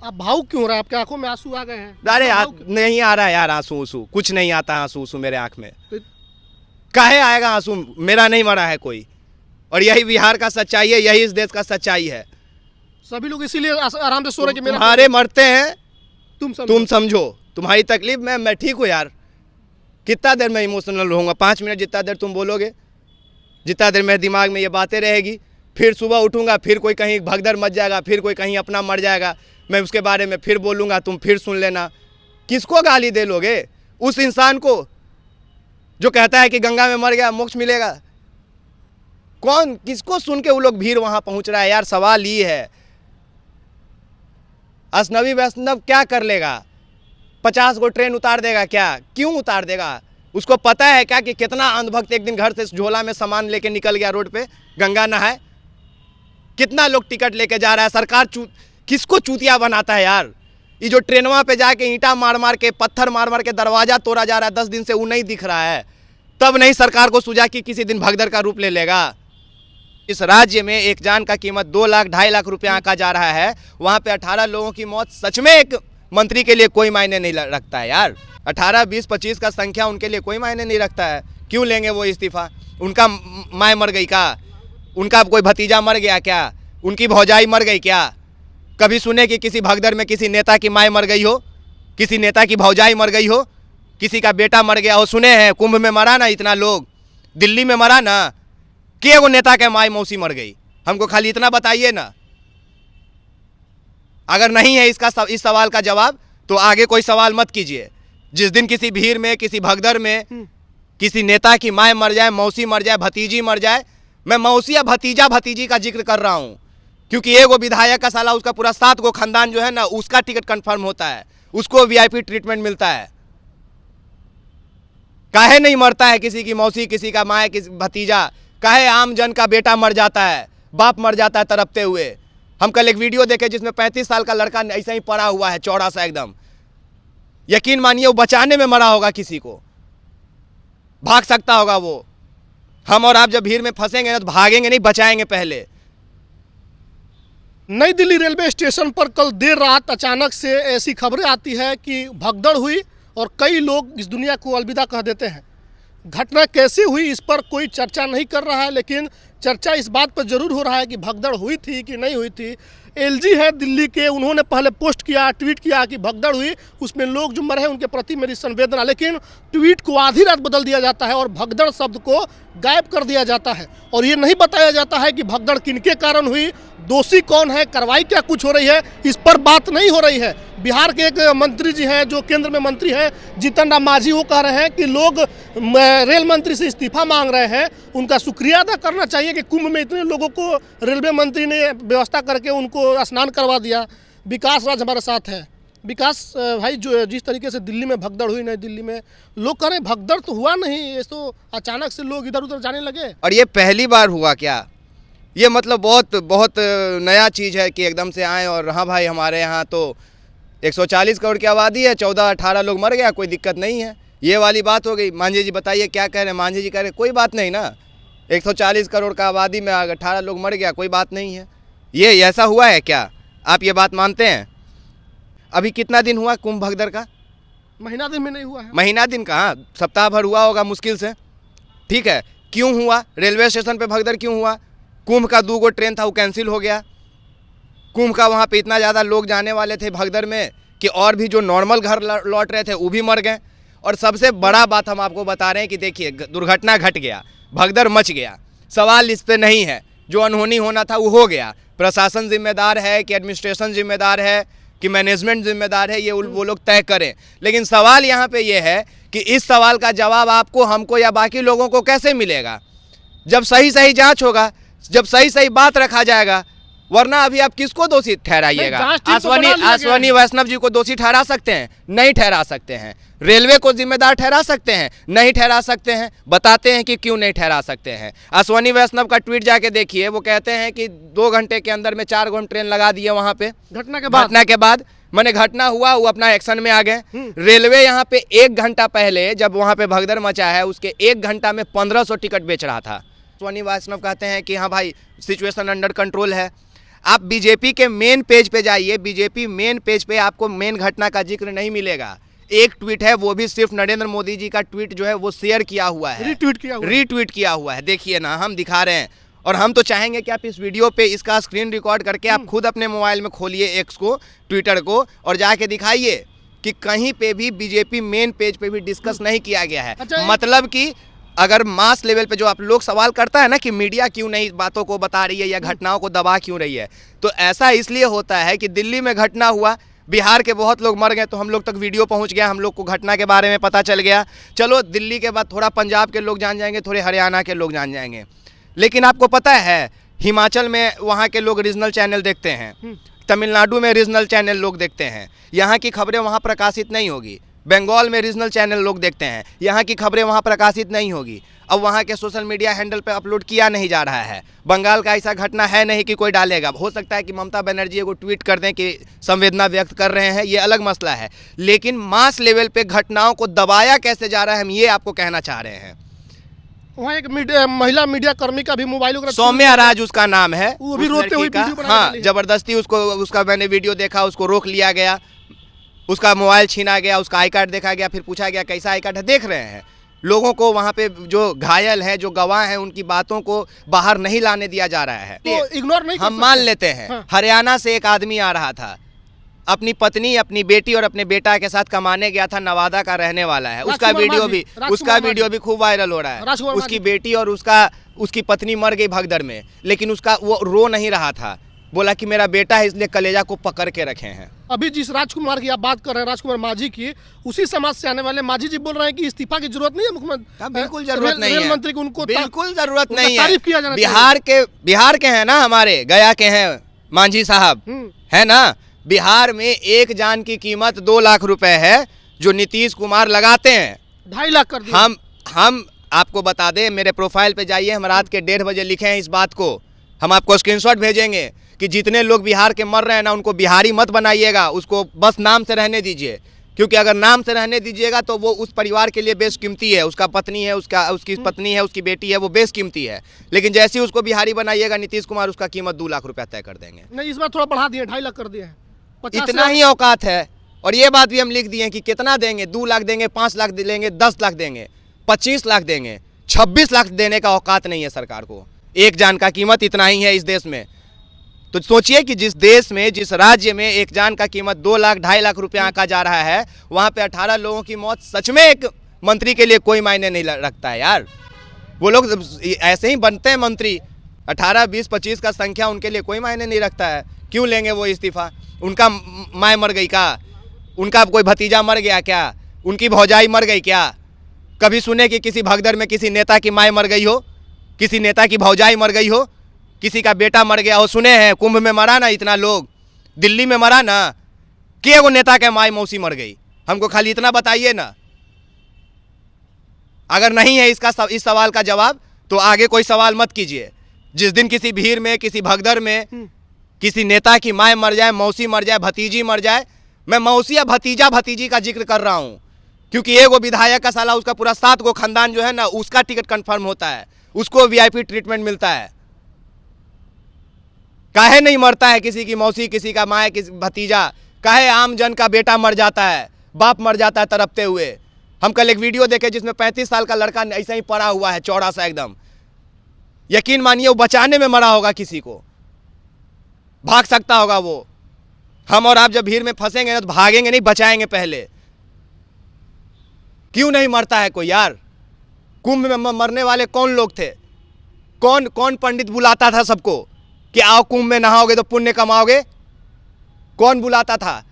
आप भावुक क्यों हो रहा है? आपके आंखों में आंसू आ गए हैं? अरे भावुक- नहीं आ रहा है यार आंसू उंसू, कुछ नहीं आता आंसू उंसू मेरे आंख में। तो- काहे आएगा आंसू? मेरा नहीं मरा है कोई, और यही बिहार का सच्चाई है, यही इस देश का सच्चाई है। सभी लोग इसीलिए आराम से सो रहे कि मेरा तुम्हारे मरते हैं तुम समझो, तुम्हारी तकलीफ में मैं ठीक हूँ यार। कितना देर मैं इमोशनल रहूँगा? 5 मिनट जितना देर तुम बोलोगे, जितना देर मेरे दिमाग में ये बातें रहेगी, फिर सुबह उठूंगा, फिर कोई कहीं भगदड़ मच जाएगा, फिर कोई कहीं अपना मर जाएगा, मैं उसके बारे में फिर बोलूँगा, तुम फिर सुन लेना। किसको गाली दे लोगे? उस इंसान को जो कहता है कि गंगा में मर गया मोक्ष मिलेगा? कौन, किसको सुन के वो लोग भीड़ वहाँ पहुँच रहा है यार? सवाल ये है, अजनबी वैष्णव क्या कर लेगा? 50 गो ट्रेन उतार देगा क्या? क्यों उतार देगा? उसको पता है क्या कि कितना अंधभक्त एक दिन घर से झोला में सामान लेके निकल गया रोड पे गंगा नहाए? कितना लोग टिकट लेके जा रहा है? सरकार किसको चूतिया बनाता है यार? ये जो ट्रेनवा पे जाके ईंटा मार मार के, पत्थर मार मार के दरवाजा तोड़ा जा रहा है, 10 दिन से वो नहीं दिख रहा है, तब नहीं सरकार को सूझा कि किसी दिन भगदड़ का रूप ले लेगा? इस राज्य में एक जान का कीमत 2 लाख 2.5 लाख रुपया आंका जा रहा है, वहाँ पे 18 लोगों की मौत सच में एक मंत्री के लिए कोई मायने नहीं रखता है यार। 18, 20, 25 का संख्या उनके लिए कोई मायने नहीं रखता है। क्यों लेंगे वो इस्तीफा? उनका माँ मर गई क्या? उनका कोई भतीजा मर गया क्या? उनकी भौजाई मर गई क्या? कभी सुने कि किसी भगदड़ में किसी नेता की माँ मर गई हो, किसी नेता की भौजाई मर गई हो, किसी का बेटा मर गया हो? सुने हैं? कुंभ में मरा ना इतना लोग, दिल्ली में मरा ना, कि वो नेता के माई मौसी मर गई? हमको खाली इतना बताइए ना। अगर नहीं है इस सवाल का जवाब तो आगे कोई सवाल मत कीजिए। जिस दिन किसी भीड़ में, किसी भगदड़ में किसी नेता की माँ मर जाए, मौसी मर जाए, भतीजी मर जाए, मैं मौसी या भतीजा भतीजी का जिक्र कर रहा हूं, क्योंकि एगो विधायक का साला उसका पूरा 7 गो खानदान जो है ना, उसका टिकट कंफर्म होता है, उसको वीआईपी ट्रीटमेंट मिलता है। काहे नहीं मरता है किसी की मौसी, किसी का माँ, किसी भतीजा? काहे आम जन का बेटा मर जाता है, बाप मर जाता है तड़पते हुए? हम कल एक वीडियो देखे जिसमें 35 साल का लड़का ऐसा ही पड़ा हुआ है, चौड़ा सा एकदम। यकीन मानिए वो बचाने में मरा होगा किसी को, भाग सकता होगा वो। हम और आप जब भीड़ में फंसेंगे ना तो भागेंगे नहीं, बचाएंगे पहले। नई दिल्ली रेलवे स्टेशन पर कल देर रात अचानक से ऐसी खबरें आती है कि भगदड़ हुई और कई लोग इस दुनिया को अलविदा कह देते हैं। घटना कैसे हुई इस पर कोई चर्चा नहीं कर रहा है, लेकिन चर्चा इस बात पर जरूर हो रहा है कि भगदड़ हुई थी कि नहीं हुई थी। एलजी है दिल्ली के, उन्होंने पहले पोस्ट किया, ट्वीट किया कि भगदड़ हुई, उसमें लोग जो मरे हैं उनके प्रति मेरी संवेदना, लेकिन ट्वीट को आधी रात बदल दिया जाता है और भगदड़ शब्द को गायब कर दिया जाता है और ये नहीं बताया जाता है कि भगदड़ किनके कारण हुई, दोषी कौन है, कार्रवाई क्या कुछ हो रही है, इस पर बात नहीं हो रही है। बिहार के एक मंत्री जी हैं जो केंद्र में मंत्री हैं, जीतन राम मांझी, वो कह रहे हैं कि लोग रेल मंत्री से इस्तीफा मांग रहे हैं, उनका शुक्रिया अदा करना चाहिए कि कुंभ में इतने लोगों को रेलवे मंत्री ने व्यवस्था करके उनको स्नान करवा दिया। विकास राज हमारे साथ है। विकास भाई, जो जिस तरीके से दिल्ली में भगदड़ हुई, नई दिल्ली में, लोग कह रहे हैं भगदड़ तो हुआ नहीं, ये तो अचानक से लोग इधर उधर जाने लगे। और ये पहली बार हुआ क्या? ये मतलब बहुत बहुत नया चीज़ है कि एकदम से आए और हाँ भाई हमारे यहाँ तो 140 करोड़ की आबादी है, 14-18 लोग मर गया, कोई दिक्कत नहीं है, ये वाली बात हो गई। मांझी जी बताइए क्या कह रहे हैं? मांझी जी कह रहे हैं कोई बात नहीं ना, 140 करोड़ का आबादी में 18 लोग मर गया, कोई बात नहीं है। ये ऐसा हुआ है क्या? आप ये बात मानते हैं? अभी कितना दिन हुआ कुंभ भगदड़ का? महीना दिन में नहीं हुआ है। महीना दिन कहाँ, सप्ताह भर हुआ होगा मुश्किल से। ठीक है, क्यों हुआ? रेलवे स्टेशन पे भगदड़ क्यों हुआ? कुंभ का 2 गो ट्रेन था वो कैंसिल हो गया। कुंभ का वहाँ पे इतना ज़्यादा लोग जाने वाले थे भगदड़ में कि और भी जो नॉर्मल घर लौट रहे थे वो भी मर गए। और सबसे बड़ा बात हम आपको बता रहे हैं कि देखिए, दुर्घटना घट गया, भगदड़ मच गया, सवाल इस पे नहीं है, जो अनहोनी होना था वो हो गया। प्रशासन जिम्मेदार है कि एडमिनिस्ट्रेशन जिम्मेदार है कि मैनेजमेंट जिम्मेदार है, ये वो लोग तय करें। लेकिन सवाल यहाँ पे ये है कि इस सवाल का जवाब आपको, हमको या बाकी लोगों को कैसे मिलेगा? जब सही सही जांच होगा, जब सही सही बात रखा जाएगा, वरना अभी आप किसको दोषी ठहराइएगा? अश्वनी वैष्णव जी को दोषी ठहरा सकते हैं? नहीं ठहरा सकते हैं। रेलवे को जिम्मेदार ठहरा सकते हैं? नहीं ठहरा सकते हैं। बताते हैं कि क्यों नहीं ठहरा सकते हैं। अश्वनी वैष्णव का ट्वीट जाके देखिए, वो कहते हैं कि 2 घंटे के अंदर में 4 गो ट्रेन लगा दिए वहां पे घटना के बाद। मैंने घटना हुआ, वो अपना एक्शन में आ गए। रेलवे यहाँ पे 1 घंटा पहले जब वहाँ पे भगदड़ मचा है, उसके 1 घंटा में 1500 टिकट बेच रहा था। अश्वनी वैष्णव कहते हैं कि हाँ भाई सिचुएशन अंडर कंट्रोल है। आप बीजेपी के मेन पेज पे जाइए, बीजेपी मेन पेज पे आपको मेन घटना का जिक्र नहीं मिलेगा। एक ट्वीट है, वो भी सिर्फ नरेंद्र मोदी जी का ट्वीट जो है वो शेयर किया हुआ है, रीट्वीट किया हुआ है। देखिए ना, हम दिखा रहे हैं, और हम तो चाहेंगे कि आप इस वीडियो पे इसका स्क्रीन रिकॉर्ड करके आप खुद अपने मोबाइल में खोलिए एक्स को, ट्विटर को, और जाके दिखाइए कि कहीं पे भी बीजेपी मेन पेज पे भी डिस्कस नहीं किया गया है। अच्छा, मतलब कि अगर मास लेवल पे जो आप लोग सवाल करता है ना कि मीडिया क्यों नहीं बातों को बता रही है या घटनाओं को दबा क्यों रही है, तो ऐसा इसलिए होता है कि दिल्ली में घटना हुआ, बिहार के बहुत लोग मर गए, तो हम लोग तक वीडियो पहुंच गया, हम लोग को घटना के बारे में पता चल गया। चलो दिल्ली के बाद थोड़ा पंजाब के लोग जान जाएंगे, थोड़े हरियाणा के लोग जान जाएंगे। लेकिन आपको पता है हिमाचल में वहाँ के लोग रीजनल चैनल देखते हैं, तमिलनाडु में रीजनल चैनल लोग देखते हैं, यहाँ की खबरें वहाँ प्रकाशित नहीं होगी। बंगाल में रीजनल चैनल लोग देखते हैं, यहाँ की खबरें वहाँ प्रकाशित नहीं होगी। अब वहाँ के सोशल मीडिया हैंडल पे अपलोड किया नहीं जा रहा है। बंगाल का ऐसा घटना है नहीं कि कोई डालेगा। हो सकता है कि ममता बनर्जी को ट्वीट कर दें कि संवेदना व्यक्त कर रहे हैं, ये अलग मसला है। लेकिन मास लेवल पे घटनाओं को दबाया कैसे जा रहा है, हम ये आपको कहना चाह रहे हैं। वहाँ एक महिला मीडिया कर्मी का भी मोबाइल, सौम्या राज उसका नाम है, वो भी रोते हुए वीडियो बना हाँ, जबरदस्ती उसका मैंने वीडियो देखा, उसको रोक लिया गया, उसका मोबाइल छीना गया, उसका आई कार्ड देखा गया, फिर पूछा गया कैसा आई कार्ड है। देख रहे हैं लोगों को, वहाँ पे जो घायल हैं, जो गवाह हैं, उनकी बातों को बाहर नहीं लाने दिया जा रहा है। तो इग्नोर नहीं, हम मान लेते हैं। हाँ। हरियाणा से एक आदमी आ रहा था, अपनी पत्नी, अपनी बेटी और अपने बेटा के साथ कमाने गया था, नवादा का रहने वाला है। उसका वीडियो भी खूब वायरल हो रहा है। उसकी बेटी और उसकी पत्नी मर गई भगदड़ में, लेकिन वो रो नहीं रहा था, बोला कि मेरा बेटा है इसलिए कलेजा को पकड़ के रखे हैं। अभी जिस राजकुमार की आप बात कर रहे हैं, राजकुमार माझी की, उसी समाज से आने वाले माझी जी बोल रहे हैं कि इस्तीफा की जरूरत नहीं है मुख्यमंत्री। बिल्कुल जरूरत नहीं है, रेल मंत्री को उनको बिल्कुल जरूरत नहीं है। तारीफ किया जाना बिहार के हैं ना, हमारे गया के हैं मांझी साहब, है ना। बिहार में एक जान की कीमत 2 लाख रुपए है, जो नीतीश कुमार लगाते हैं। 2.5 लाख कर दिए। हम आपको बता दें, मेरे प्रोफाइल पे जाइए, हम रात के 1:30 बजे लिखे हैं इस बात को। हम आपको स्क्रीनशॉट भेजेंगे कि जितने लोग बिहार के मर रहे हैं ना, उनको बिहारी मत बनाइएगा, उसको बस नाम से रहने दीजिए। क्योंकि अगर नाम से रहने दीजिएगा तो वो उस परिवार के लिए बेशकीमती है, उसका पत्नी है, उसकी पत्नी है, उसकी बेटी है, वो बेशकीमती है। लेकिन जैसे ही उसको बिहारी बनाइएगा, नीतीश कुमार उसका कीमत 2 लाख रुपया तय कर देंगे। नहीं, इस बार थोड़ा बढ़ा दिए, 2.5 लाख कर दिए हैं। इतना ही औकात है। और ये बात भी हम लिख दिए कि कितना देंगे, 2 लाख देंगे, 5 लाख देंगे, 10 लाख देंगे, 25 लाख देंगे, 26 लाख देने का औकात नहीं है सरकार को। एक जान का कीमत इतना ही है इस देश में। तो सोचिए कि जिस देश में, जिस राज्य में एक जान का कीमत 2 लाख 2.5 लाख रुपया आंका जा रहा है, वहाँ पे 18 लोगों की मौत सच में एक मंत्री के लिए कोई मायने नहीं रखता है यार। वो लोग ऐसे ही बनते हैं मंत्री, 18, 20, 25 का संख्या उनके लिए कोई मायने नहीं रखता है। क्यों लेंगे वो इस्तीफा? उनका माँ मर गई क्या? उनका कोई भतीजा मर गया क्या? उनकी भौजाई मर गई क्या? कभी सुने कि किसी भगदड़ में किसी नेता की माँ मर गई हो, किसी नेता की भौजाई मर गई हो, किसी का बेटा मर गया हो? सुने हैं? कुंभ में मरा ना इतना लोग, दिल्ली में मरा ना, कि वो नेता के माई मौसी मर गई? हमको खाली इतना बताइए ना। अगर नहीं है इस सवाल का जवाब, तो आगे कोई सवाल मत कीजिए। जिस दिन किसी भीड़ में, किसी भगदड़ में किसी नेता की माँ मर जाए, मौसी मर जाए, भतीजी मर जाए, मैं मौसी या भतीजी का जिक्र कर रहा हूँ, क्योंकि एगो विधायक का साला उसका पूरा 7 गो खानदान जो है ना, उसका टिकट कंफर्म होता है, उसको वीआईपी ट्रीटमेंट मिलता है। काहे नहीं मरता है किसी की मौसी, किसी का माँ, किसी भतीजा? काहे आम जन का बेटा मर जाता है, बाप मर जाता है तड़पते हुए? हम कल एक वीडियो देखे जिसमें 35 साल का लड़का ऐसा ही पड़ा हुआ है, चौड़ा सा एकदम। यकीन मानिए वो बचाने में मरा होगा, किसी को भाग सकता होगा वो। हम और आप जब भीड़ में फंसेंगे ना, तो भागेंगे नहीं, बचाएंगे पहले। क्यों नहीं मरता है कोई यार? कुंभ में मरने वाले कौन लोग थे? कौन पंडित बुलाता था सबको कि आओ कुंभ में नहाओगे तो पुण्य कमाओगे? कौन बुलाता था?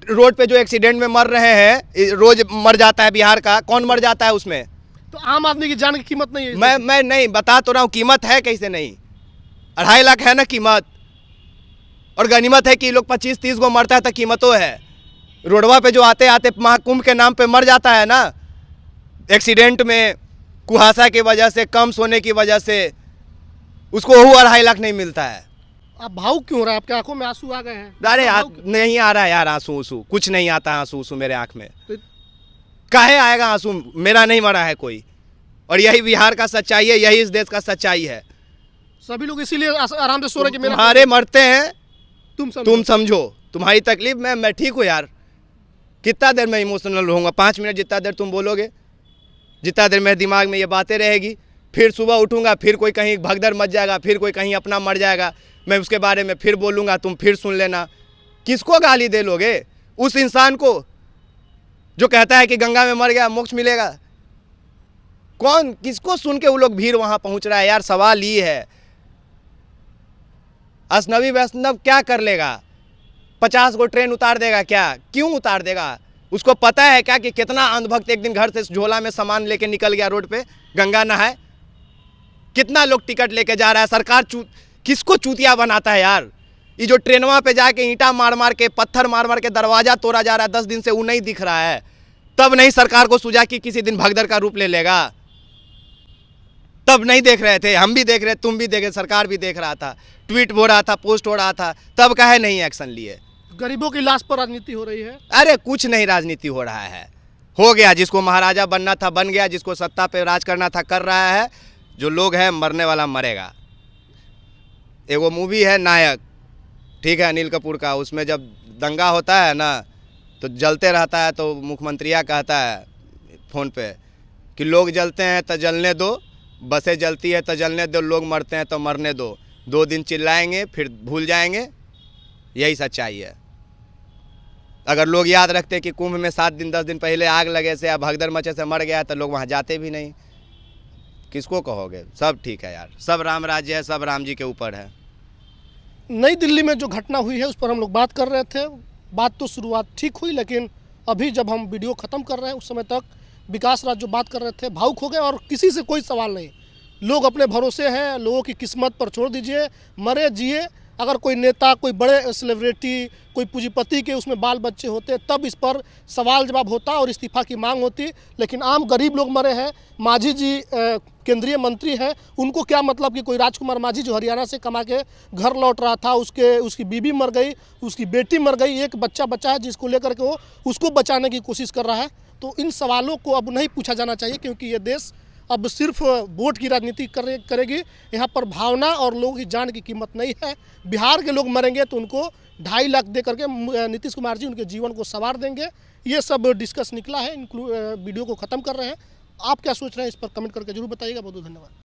रोड पे जो एक्सीडेंट में मर रहे हैं, रोज मर जाता है बिहार का, कौन मर जाता है उसमें? तो आम आदमी की जान की कीमत नहीं है। मैं नहीं बता तो रहा हूँ, कीमत है कैसे नहीं? 2.5 लाख है ना कीमत, और गनीमत है कि लोग 25-30 गो मरता है तो कीमतों है। रोडवा पे जो आते आते महाकुंभ के नाम पे मर जाता है ना, एक्सीडेंट में, कुहासा की वजह से, कम सोने की वजह से, उसको 2.5 लाख नहीं मिलता है। आप भावुक क्यों हो रहा है? आपकी आंखों में आंसू आ गए हैं? अरे नहीं आ रहा है यार आंसू, कुछ नहीं आता आंसू मेरे आंख में। काहे आएगा आंसू? मेरा नहीं मरा है कोई। और यही बिहार का सच्चाई है, यही इस देश का सच्चाई है। सभी लोग इसीलिए आराम से सो रहे कि मेरा तुम्हारे मरते हैं तुम तुम समझो, तुम्हारी तकलीफ में मैं ठीक हूँ यार। कितना देर मैं इमोशनल रहूँगा? 5 मिनट जितना देर तुम बोलोगे, जितना देर मेरे दिमाग में ये बातें रहेगी, फिर सुबह उठूँगा, फिर कोई कहीं भगदड़ मच जाएगा, फिर कोई कहीं अपना मर जाएगा, मैं उसके बारे में फिर बोलूँगा, तुम फिर सुन लेना। किसको गाली दे लोगे? उस इंसान को जो कहता है कि गंगा में मर गया मोक्ष मिलेगा? कौन, किसको सुन के वो लोग भीड़ वहाँ पहुँच रहा है यार? सवाल ये है। अजनबी वैष्णव क्या कर लेगा? 50 गो ट्रेन उतार देगा क्या? क्यों उतार देगा? उसको पता है क्या कि कितना अंधभक्त एक दिन घर से झोला में सामान लेके निकल गया रोड पे गंगा नहाए? कितना लोग टिकट लेके जा रहा है? सरकार किसको चूतिया बनाता है यार? ये जो ट्रेनवा पे जाके ईंटा मार मार के, पत्थर मार मार के दरवाजा तोड़ा जा रहा है, 10 दिन से वो नहीं दिख रहा है, तब नहीं सरकार को सूझा कि किसी दिन भगदड़ का रूप ले लेगा? तब नहीं देख रहे थे? हम भी देख रहे, तुम भी देख रहे, सरकार भी देख रहा था, ट्वीट हो रहा था, पोस्ट हो रहा था, तब काहे नहीं एक्शन लिए? गरीबों की लाश पर राजनीति हो रही है। अरे कुछ नहीं राजनीति हो रहा है, हो गया। जिसको महाराजा बनना था बन गया, जिसको सत्ता पे राज करना था कर रहा है। जो लोग है मरने वाला मरेगा। एगो मूवी है नायक, ठीक है, अनिल कपूर का, उसमें जब दंगा होता है ना तो जलते रहता है, तो मुख्यमंत्रिया कहता है फ़ोन पे कि लोग जलते हैं तो जलने दो, बसें जलती है तो जलने दो, लोग मरते हैं तो मरने दो। 2 दिन चिल्लाएंगे फिर भूल जाएंगे, यही सच्चाई है। अगर लोग याद रखते कि कुंभ में 7 दिन 10 दिन पहले आग लगे से या भगदड़ मचे से मर गया तो लोग वहाँ जाते भी नहीं। किसको कहोगे? सब ठीक है यार, सब राम राज्य है, सब राम जी के ऊपर है। नई दिल्ली में जो घटना हुई है उस पर हम लोग बात कर रहे थे। बात तो शुरुआत ठीक हुई, लेकिन अभी जब हम वीडियो ख़त्म कर रहे हैं उस समय तक विकास राज जो बात कर रहे थे भावुक हो गए, और किसी से कोई सवाल नहीं। लोग अपने भरोसे हैं, लोगों की किस्मत पर छोड़ दीजिए, मरे जिए। अगर कोई नेता, कोई बड़े सेलिब्रिटी, कोई पूंजीपति के उसमें बाल बच्चे होते तब इस पर सवाल जवाब होता और इस्तीफा की मांग होती, लेकिन आम गरीब लोग मरे हैं। मांझी जी केंद्रीय मंत्री हैं, उनको क्या मतलब कि कोई राजकुमार मांझी जो हरियाणा से कमा के घर लौट रहा था, उसकी बीवी मर गई, उसकी बेटी मर गई, एक बच्चा बचा है जिसको लेकर के वो उसको बचाने की कोशिश कर रहा है। तो इन सवालों को अब नहीं पूछा जाना चाहिए, क्योंकि ये देश अब सिर्फ वोट की राजनीति करेगी। यहाँ पर भावना और लोगों की जान की कीमत नहीं है। बिहार के लोग मरेंगे तो उनको 2.5 लाख दे करके नीतीश कुमार जी उनके जीवन को संवार देंगे। ये सब डिस्कस निकला है। वीडियो को ख़त्म कर रहे हैं। आप क्या सोच रहे हैं इस पर कमेंट करके जरूर बताइएगा। बहुत बहुत धन्यवाद।